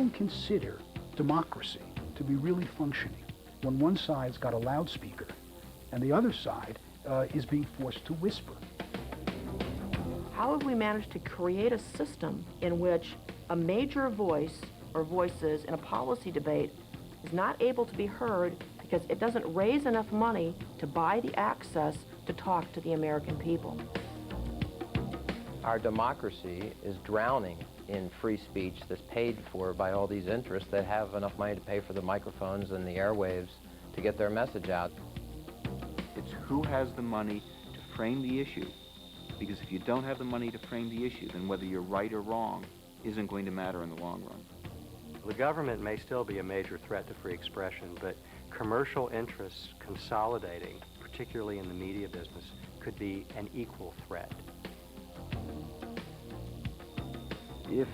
can consider democracy to be really functioning when one side's got a loudspeaker and the other side is being forced to whisper. How have we managed to create a system in which a major voice or voices in a policy debate is not able to be heard because it doesn't raise enough money to buy the access to talk to the American people? Our democracy is drowning in free speech that's paid for by all these interests that have enough money to pay for the microphones and the airwaves to get their message out. It's who has the money to frame the issue. Because if you don't have the money to frame the issue, then whether you're right or wrong isn't going to matter in the long run. The government may still be a major threat to free expression, but commercial interests consolidating, particularly in the media business, could be an equal threat. If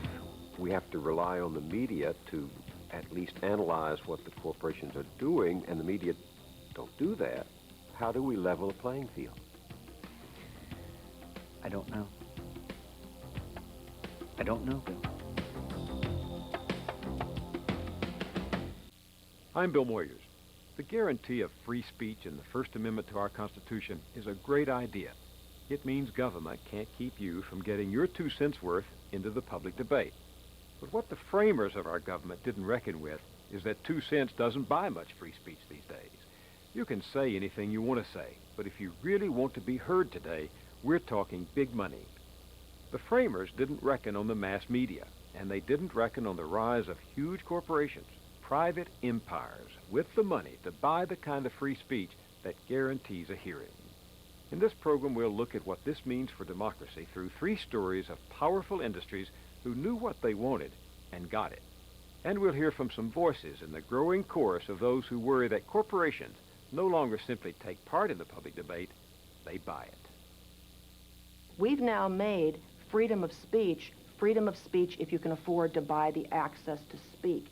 we have to rely on the media to at least analyze what the corporations are doing, and the media don't do that, how do we level the playing field? I don't know. I don't know, Bill. I'm Bill Moyers. The guarantee of free speech in the First Amendment to our Constitution is a great idea. It means government can't keep you from getting your 2 cents worth into the public debate. But what the framers of our government didn't reckon with is that 2 cents doesn't buy much free speech these days. You can say anything you want to say, but if you really want to be heard today, we're talking big money. The framers didn't reckon on the mass media, and they didn't reckon on the rise of huge corporations, private empires, with the money to buy the kind of free speech that guarantees a hearing. In this program, we'll look at what this means for democracy through 3 stories of powerful industries who knew what they wanted and got it. And we'll hear from some voices in the growing chorus of those who worry that corporations no longer simply take part in the public debate, they buy it. We've now made freedom of speech if you can afford to buy the access to speak.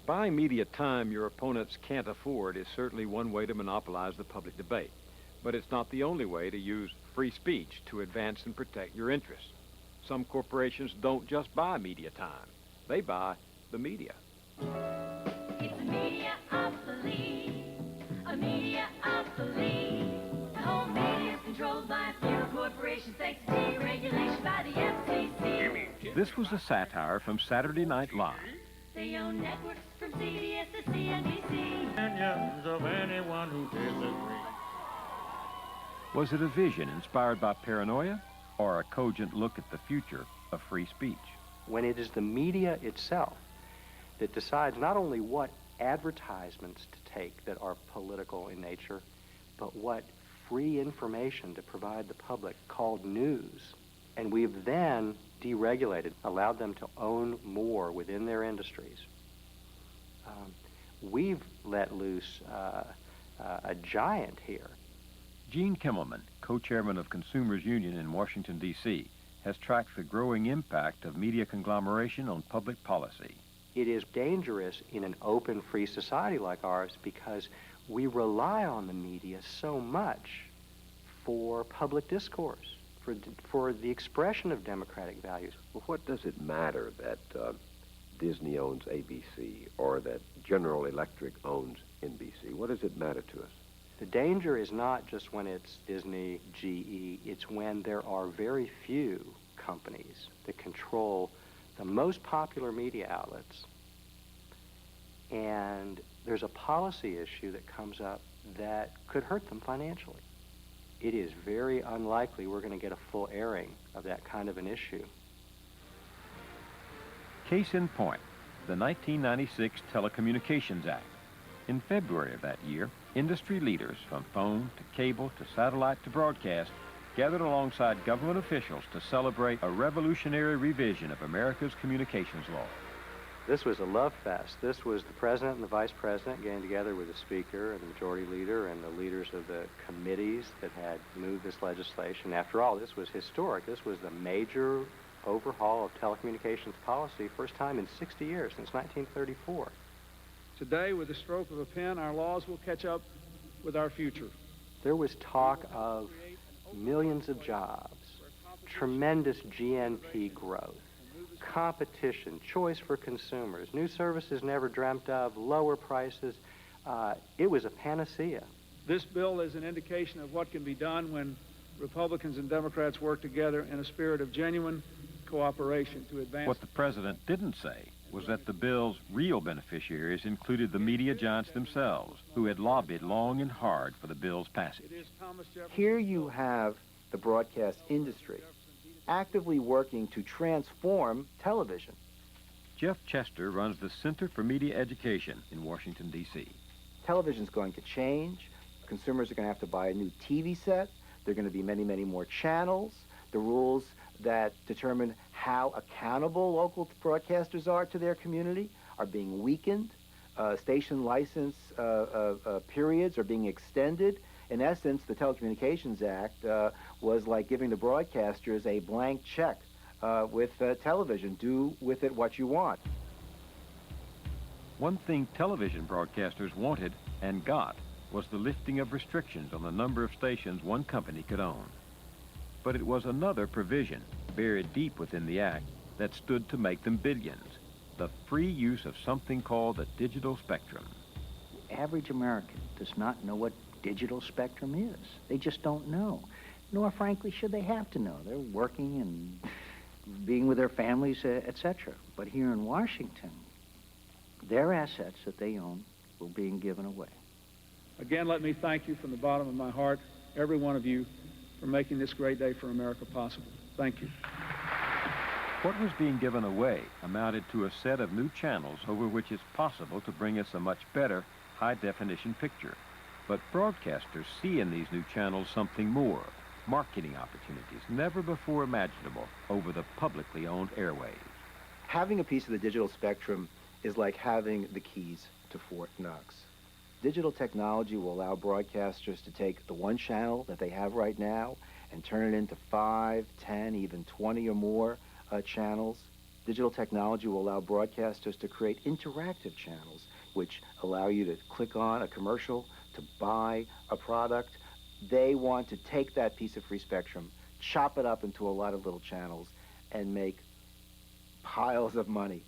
Buying media time your opponents can't afford is certainly one way to monopolize the public debate. But it's not the only way to use free speech to advance and protect your interests. Some corporations don't just buy media time. They buy the media. It's a media opoly, a media opoly. The whole media is controlled by a few corporations thanks to deregulation by the FCC. This was a satire from Saturday Night Live. They own networks from CBS to CNBC. Opinions of anyone who disagrees. Was it a vision inspired by paranoia or a cogent look at the future of free speech? When it is the media itself that decides not only what advertisements to take that are political in nature, but what free information to provide the public called news, and we've then deregulated, allowed them to own more within their industries. We've let loose a giant here. Gene Kimmelman, co-chairman of Consumers Union in Washington, D.C., has tracked the growing impact of media conglomeration on public policy. It is dangerous in an open, free society like ours because we rely on the media so much for public discourse, for the expression of democratic values. Well, what does it matter that Disney owns ABC or that General Electric owns NBC? What does it matter to us? The danger is not just when it's Disney, GE, it's when there are very few companies that control the most popular media outlets, and there's a policy issue that comes up that could hurt them financially. It is very unlikely we're going to get a full airing of that kind of an issue. Case in point, the 1996 Telecommunications Act. In February of that year, industry leaders from phone to cable to satellite to broadcast gathered alongside government officials to celebrate a revolutionary revision of America's communications law. This was a love fest. This was the president and the vice president getting together with the speaker and the majority leader and the leaders of the committees that had moved this legislation. After all, this was historic. This was the major overhaul of telecommunications policy, first time in 60 years, since 1934. Today, with the stroke of a pen, our laws will catch up with our future. There was talk of millions of jobs, tremendous GNP growth, competition, choice for consumers, new services never dreamt of, lower prices. It was a panacea. This bill is an indication of what can be done when Republicans and Democrats work together in a spirit of genuine cooperation to advance. What the president didn't say was that the bill's real beneficiaries included the media giants themselves, who had lobbied long and hard for the bill's passage. Here you have the broadcast industry actively working to transform television. Jeff Chester runs the Center for Media Education in Washington, D.C. Television's going to change. Consumers are going to have to buy a new TV set. There are going to be many, many more channels. The rules that determine how accountable local broadcasters are to their community are being weakened. Station license periods are being extended. In essence, the Telecommunications Act was like giving the broadcasters a blank check with television. Do with it what you want. One thing television broadcasters wanted and got was the lifting of restrictions on the number of stations one company could own. But it was another provision, buried deep within the act, that stood to make them billions: the free use of something called the digital spectrum. The average American does not know what digital spectrum is. They just don't know. Nor, frankly, should they have to know. They're working and being with their families, etc. But here in Washington, their assets that they own were being given away. Again, let me thank you from the bottom of my heart, every one of you, for making this great day for America possible. Thank you. What was being given away amounted to a set of new channels over which it's possible to bring us a much better high-definition picture. But broadcasters see in these new channels something more: marketing opportunities never before imaginable over the publicly owned airwaves. Having a piece of the digital spectrum is like having the keys to Fort Knox. Digital technology will allow broadcasters to take the one channel that they have right now and turn it into 5, 10, even 20 or more channels. Digital technology will allow broadcasters to create interactive channels, which allow you to click on a commercial, to buy a product. They want to take that piece of free spectrum, chop it up into a lot of little channels, and make piles of money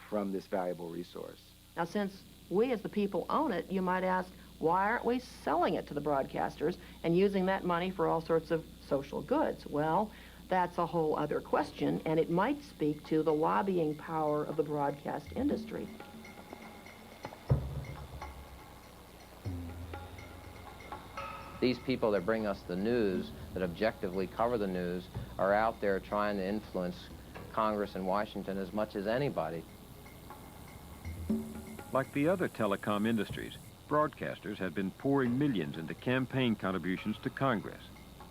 from this valuable resource. Now, since we as the people own it, you might ask, why aren't we selling it to the broadcasters and using that money for all sorts of social goods? Well, that's a whole other question, and it might speak to the lobbying power of the broadcast industry. These people that bring us the news, that objectively cover the news, are out there trying to influence Congress in Washington as much as anybody. Like the other telecom industries, broadcasters had been pouring millions into campaign contributions to Congress.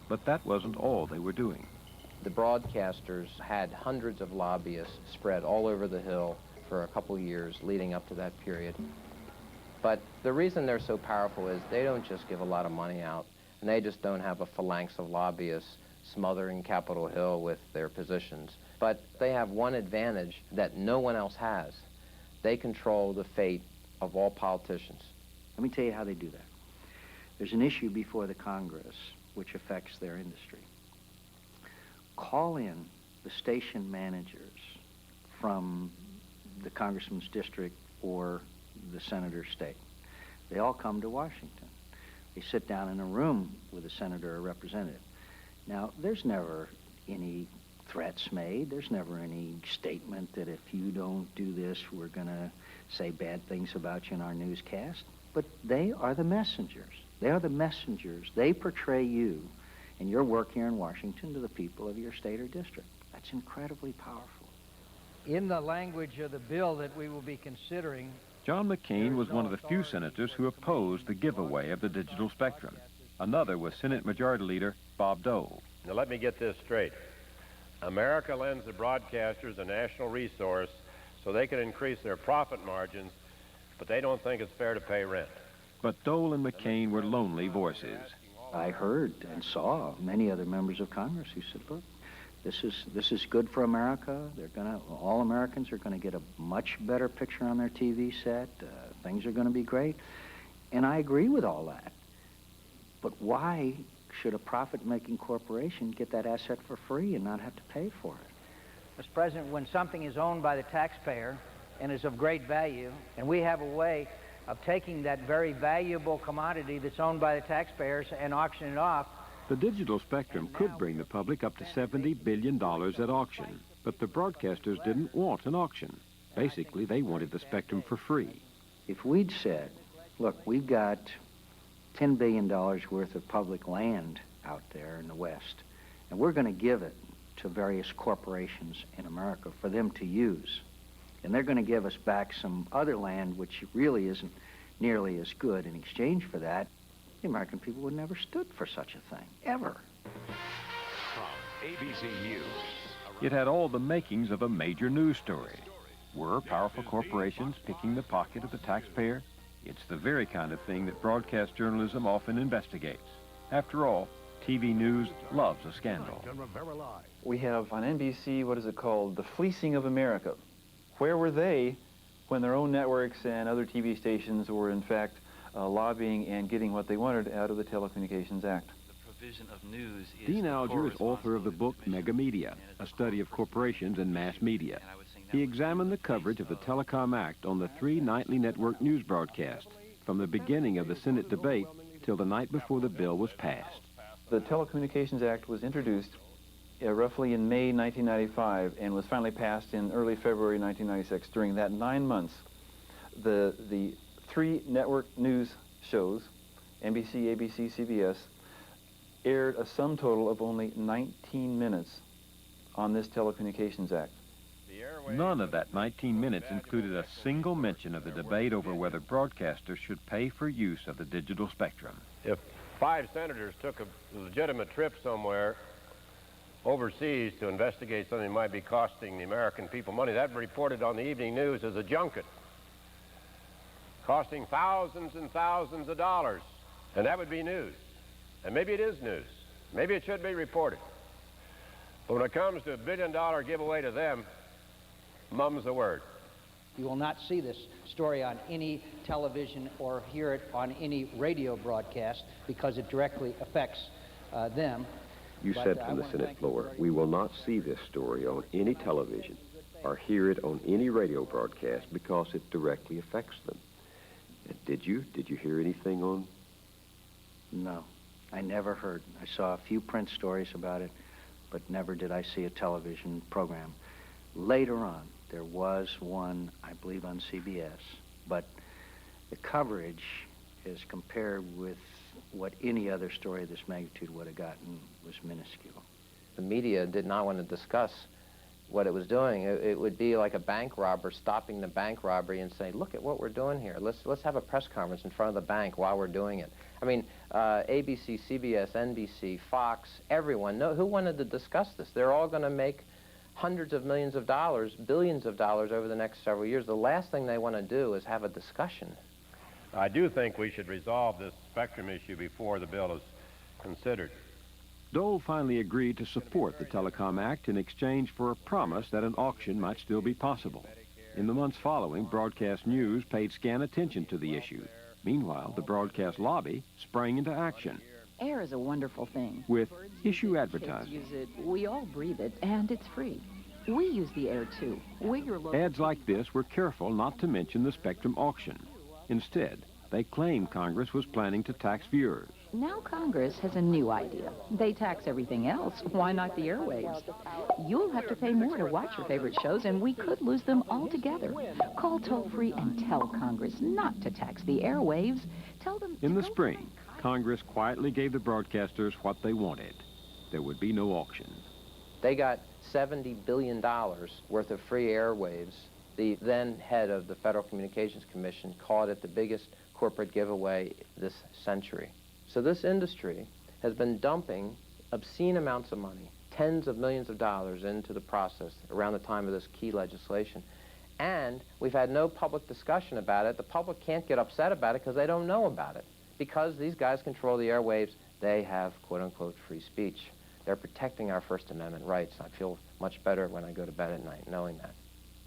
But that wasn't all they were doing. The broadcasters had hundreds of lobbyists spread all over the Hill for a couple years leading up to that period. But the reason they're so powerful is they don't just give a lot of money out, and they just don't have a phalanx of lobbyists smothering Capitol Hill with their positions. But they have one advantage that no one else has. They control the fate of all politicians. Let me tell you how they do that. There's an issue before the Congress which affects their industry. Call in the station managers from the congressman's district or the senator's state. They all come to Washington. They sit down in a room with a senator or representative. Now, there's never any threats made. There's never any statement that if you don't do this, we're going to say bad things about you in our newscast. But they are the messengers. They are the messengers. They portray you and your work here in Washington to the people of your state or district. That's incredibly powerful. In the language of the bill that we will be considering, John McCain was one of the few senators who opposed the giveaway of the digital spectrum. Another was Senate Majority Leader Bob Dole. Now let me get this straight. America lends the broadcasters a national resource so they can increase their profit margins, but they don't think it's fair to pay rent. But Dole and McCain were lonely voices. I heard and saw many other members of Congress who said, look, this is good for America. All Americans are going to get a much better picture on their TV set. Things are going to be great. And I agree with all that. But why should a profit-making corporation get that asset for free and not have to pay for it? Mr. President, when something is owned by the taxpayer and is of great value, and we have a way of taking that very valuable commodity that's owned by the taxpayers and auctioning it off. The digital spectrum could bring the public up to $70 billion at auction, but the broadcasters didn't want an auction. Basically, they wanted the spectrum for free. If we'd said, look, we've got $10 billion worth of public land out there in the West, and we're going to give it to various corporations in America for them to use, and they're going to give us back some other land which really isn't nearly as good in exchange for that, the American people would never stood for such a thing, ever. From ABC News. It had all the makings of a major news story. Were powerful corporations picking the pocket of the taxpayer? It's the very kind of thing that broadcast journalism often investigates. After all, TV news loves a scandal. We have on NBC, what is it called? The fleecing of America. Where were they when their own networks and other TV stations were in fact lobbying and getting what they wanted out of the Telecommunications Act? The provision of news is Dean Alger is author of the book Mega Media, a study of corporations and mass media. He examined the coverage of the Telecom Act on the 3 nightly network news broadcasts from the beginning of the Senate debate till the night before the bill was passed. The Telecommunications Act was introduced roughly in May 1995 and was finally passed in early February 1996. During that 9 months, the 3 network news shows, NBC, ABC, CBS, aired a sum total of only 19 minutes on this Telecommunications Act. None of that 19 minutes included a single mention of the debate over whether broadcasters should pay for use of the digital spectrum. If 5 senators took a legitimate trip somewhere overseas to investigate something that might be costing the American people money, that reported on the evening news as a junket, costing thousands and thousands of dollars. And that would be news. And maybe it is news. Maybe it should be reported. But when it comes to a $1 billion giveaway to them, mum's the word. You will not see this story on any television or hear it on any radio broadcast because it directly affects them. You said from the Senate floor, we will not see this story on any television or hear it on any radio broadcast because it directly affects them. And did you hear anything on? No, I never heard. I saw a few print stories about it, but never did I see a television program. Later on, there was one, I believe, on CBS, but the coverage, as compared with what any other story of this magnitude would have gotten, was minuscule. The media did not want to discuss what it was doing. It would be like a bank robber stopping the bank robbery and saying, look at what we're doing here. Let's have a press conference in front of the bank while we're doing it. I mean, ABC, CBS, NBC, Fox, everyone, who wanted to discuss this? They're all going to make hundreds of millions of dollars, billions of dollars over the next several years. The last thing they want to do is have a discussion. I do think we should resolve this spectrum issue before the bill is considered. Dole finally agreed to support the Telecom Act in exchange for a promise that an auction might still be possible. In the months following, broadcast news paid scant attention to the issue. Meanwhile, the broadcast lobby sprang into action. Air is a wonderful thing. With issue advertising. Use it. We all breathe it, and it's free. We use the air, too. We're your local... Ads like this were careful not to mention the spectrum auction. Instead, they claimed Congress was planning to tax viewers. Now Congress has a new idea. They tax everything else. Why not the airwaves? You'll have to pay more to watch your favorite shows, and we could lose them altogether. Call toll-free and tell Congress not to tax the airwaves. Tell them... In the spring, Congress quietly gave the broadcasters what they wanted. There would be no auction. They got $70 billion worth of free airwaves. The then head of the Federal Communications Commission called it the biggest corporate giveaway this century. So this industry has been dumping obscene amounts of money, tens of millions of dollars, into the process around the time of this key legislation. And we've had no public discussion about it. The public can't get upset about it because they don't know about it. Because these guys control the airwaves, they have, quote-unquote, free speech. They're protecting our First Amendment rights. I feel much better when I go to bed at night knowing that.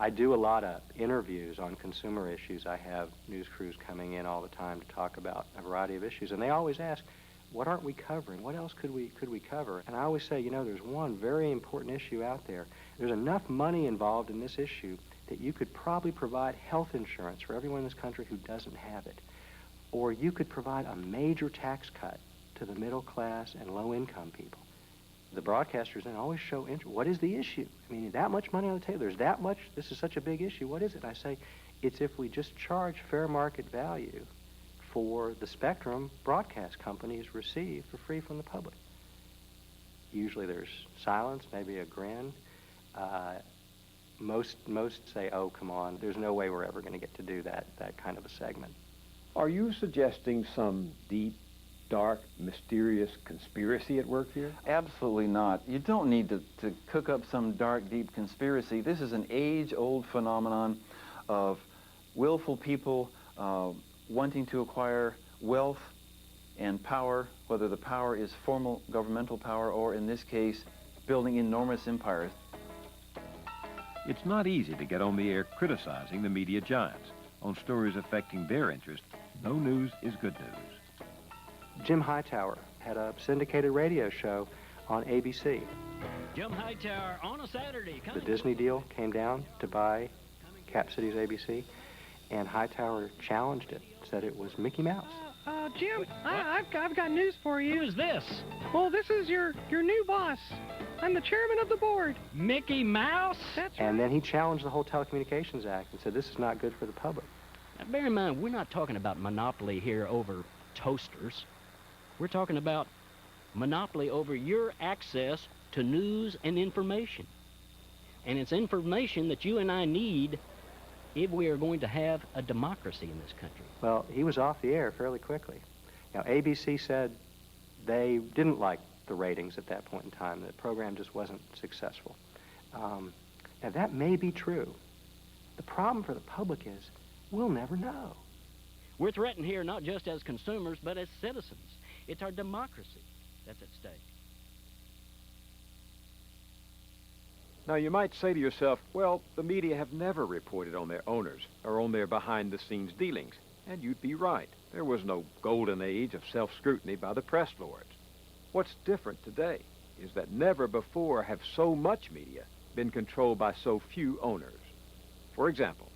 I do a lot of interviews on consumer issues. I have news crews coming in all the time to talk about a variety of issues, and they always ask, what aren't we covering? What else could we cover? And I always say, you know, there's one very important issue out there There's enough money involved in this issue that you could probably provide health insurance for everyone in this country who doesn't have it. Or you could provide a major tax cut to the middle class and low-income people. The broadcasters then always show interest. What is the issue? I mean, that much money on the table, there's that much, this is such a big issue, what is it? And I say, it's if we just charge fair market value for the spectrum broadcast companies receive for free from the public. Usually there's silence, maybe a grin. Most say, oh, come on, there's no way we're ever going to get to do that kind of a segment. Are you suggesting some deep, dark, mysterious conspiracy at work here? Absolutely not. You don't need to cook up some dark, deep conspiracy. This is an age-old phenomenon of willful people wanting to acquire wealth and power, whether the power is formal governmental power or, in this case, building enormous empires. It's not easy to get on the air criticizing the media giants. On stories affecting their interest, no news is good news. Jim Hightower had a syndicated radio show on ABC. Jim Hightower on a Saturday. The Disney deal came down to buy Cap City's ABC, and Hightower challenged it, said it was Mickey Mouse. Jim, I've got news for you. Who is this? Well, this is your new boss. I'm the chairman of the board. Mickey Mouse? That's And then he challenged the whole Telecommunications Act and said this is not good for the public. Now, bear in mind, we're not talking about monopoly here over toasters. We're talking about monopoly over your access to news and information. And it's information that you and I need if we are going to have a democracy in this country. Well, he was off the air fairly quickly. Now, ABC said they didn't like the ratings at that point in time. The program just wasn't successful. Now, that may be true. The problem for the public is we'll never know. We're threatened here not just as consumers, but as citizens. It's our democracy that's at stake. Now, you might say to yourself, well, the media have never reported on their owners or on their behind-the-scenes dealings. And you'd be right. There was no golden age of self-scrutiny by the press lords. What's different today is that never before have so much media been controlled by so few owners. For example,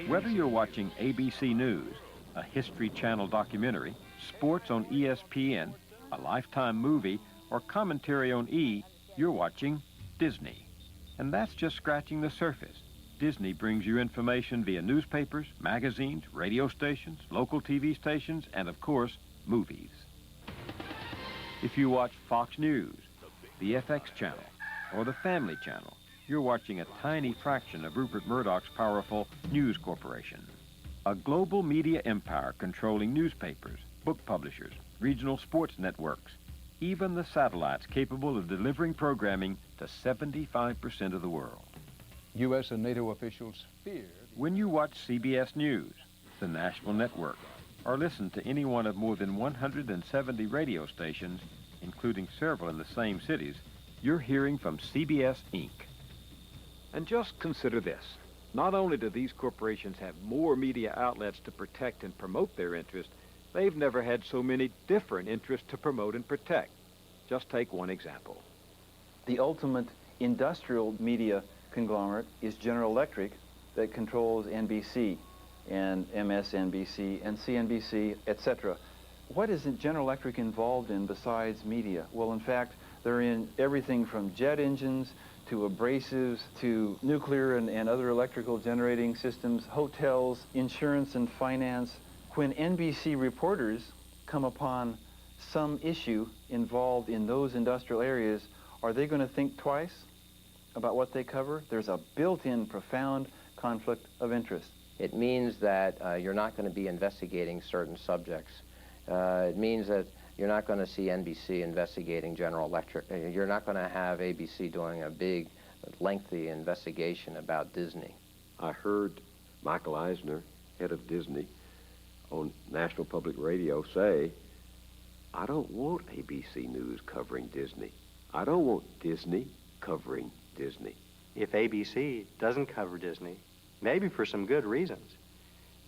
whether you're watching ABC News, a History Channel documentary, sports on ESPN, a Lifetime movie, or commentary on E!, you're watching Disney. And that's just scratching the surface. Disney brings you information via newspapers, magazines, radio stations, local TV stations, and of course, movies. If you watch Fox News, the FX channel, or the Family Channel, you're watching a tiny fraction of Rupert Murdoch's powerful News Corporation. A global media empire controlling newspapers, book publishers, regional sports networks, even the satellites capable of delivering programming to 75% of the world. U.S. and NATO officials fear... When you watch CBS News, the national network, or listen to any one of more than 170 radio stations, including several in the same cities, you're hearing from CBS Inc. And just consider this. Not only do these corporations have more media outlets to protect and promote their interests, they've never had so many different interests to promote and protect. Just take one example. The ultimate industrial media conglomerate is General Electric, that controls NBC and MSNBC and CNBC, etc. What is General Electric involved in besides media? Well, in fact, they're in everything from jet engines to abrasives to nuclear and other electrical generating systems, hotels, insurance and finance. When NBC reporters come upon some issue involved in those industrial areas, are they going to think twice about what they cover? There's a built-in profound conflict of interest. It means that you're not going to be investigating certain subjects. It means that you're not going to see NBC investigating General Electric. You're not going to have ABC doing a big, lengthy investigation about Disney. I heard Michael Eisner, head of Disney, on National Public Radio say, I don't want ABC News covering Disney. I don't want Disney covering Disney. If ABC doesn't cover Disney, maybe for some good reasons,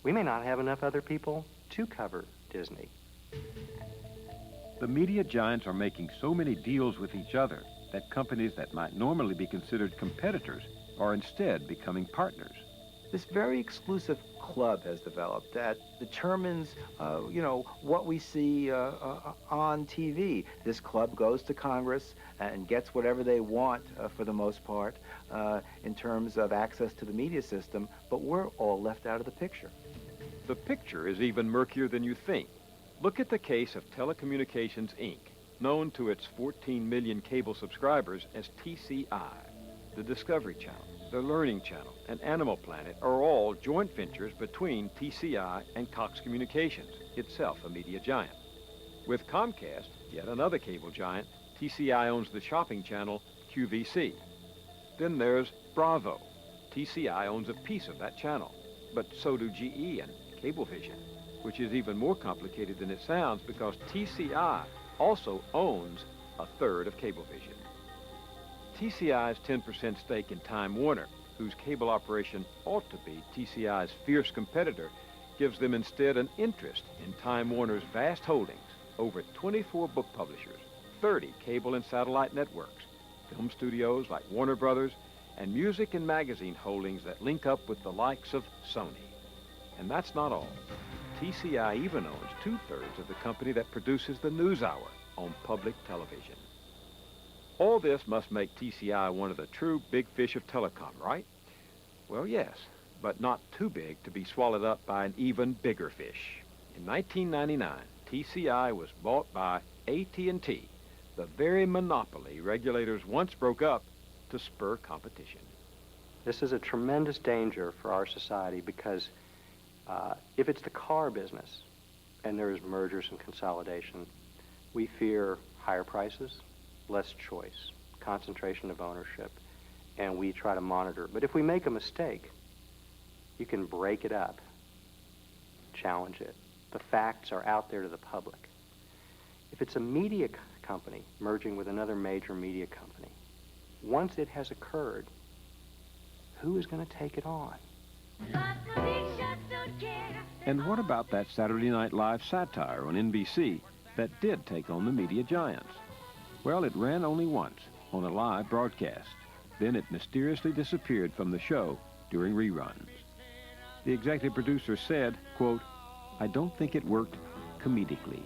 we may not have enough other people to cover Disney. The media giants are making so many deals with each other that companies that might normally be considered competitors are instead becoming partners. This very exclusive club has developed that determines, what we see on TV. This club goes to Congress and gets whatever they want for the most part in terms of access to the media system, but we're all left out of the picture. The picture is even murkier than you think. Look at the case of Telecommunications, Inc., known to its 14 million cable subscribers as TCI. The Discovery Channel, the Learning Channel, and Animal Planet are all joint ventures between TCI and Cox Communications, itself a media giant. With Comcast, yet another cable giant, TCI owns the shopping channel QVC. Then there's Bravo. TCI owns a piece of that channel, but so do GE and Cablevision, which is even more complicated than it sounds because TCI also owns a third of Cablevision. TCI's 10% stake in Time Warner, whose cable operation ought to be TCI's fierce competitor, gives them instead an interest in Time Warner's vast holdings, over 24 book publishers, 30 cable and satellite networks, film studios like Warner Brothers, and music and magazine holdings that link up with the likes of Sony. And that's not all. TCI even owns 2/3 of the company that produces the NewsHour on public television. All this must make TCI one of the true big fish of telecom, right? Well, yes, but not too big to be swallowed up by an even bigger fish. In 1999, TCI was bought by AT&T, the very monopoly regulators once broke up to spur competition. This is a tremendous danger for our society because if it's the car business and there's mergers and consolidation, we fear higher prices, less choice, concentration of ownership, and we try to monitor. But if we make a mistake, you can break it up, challenge it. The facts are out there to the public. If it's a media company merging with another major media company, once it has occurred, who is going to take it on? And what about that Saturday Night Live satire on NBC that did take on the media giants? Well, it ran only once, on a live broadcast. Then it mysteriously disappeared from the show during reruns. The executive producer said, quote, "I don't think it worked comedically."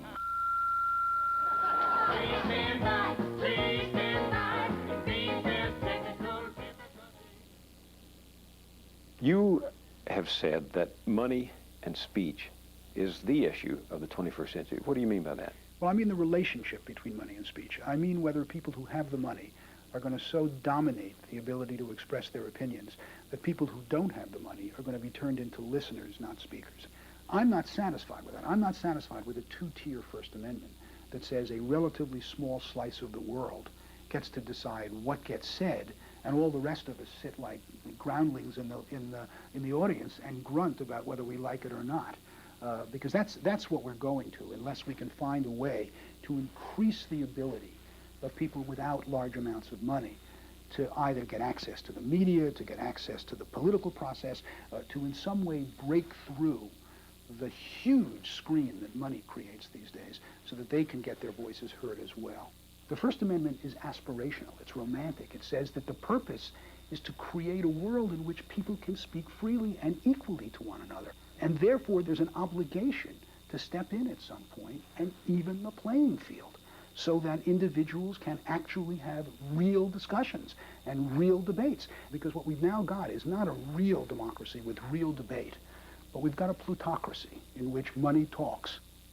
You have said that money and speech is the issue of the 21st century. What do you mean by that? Well, I mean the relationship between money and speech. I mean whether people who have the money are going to so dominate the ability to express their opinions that people who don't have the money are going to be turned into listeners, not speakers. I'm not satisfied with that. I'm not satisfied with a two-tier First Amendment that says a relatively small slice of the world gets to decide what gets said, and all the rest of us sit like groundlings in the audience and grunt about whether we like it or not. Because that's what we're going to, unless we can find a way to increase the ability of people without large amounts of money to either get access to the media, to get access to the political process, to in some way break through the huge screen that money creates these days so that they can get their voices heard as well. The First Amendment is aspirational. It's romantic. It says that the purpose is to create a world in which people can speak freely and equally to one another. And therefore, there's an obligation to step in at some point and even the playing field so that individuals can actually have real discussions and real debates. Because what we've now got is not a real democracy with real debate, but we've got a plutocracy in which money talks.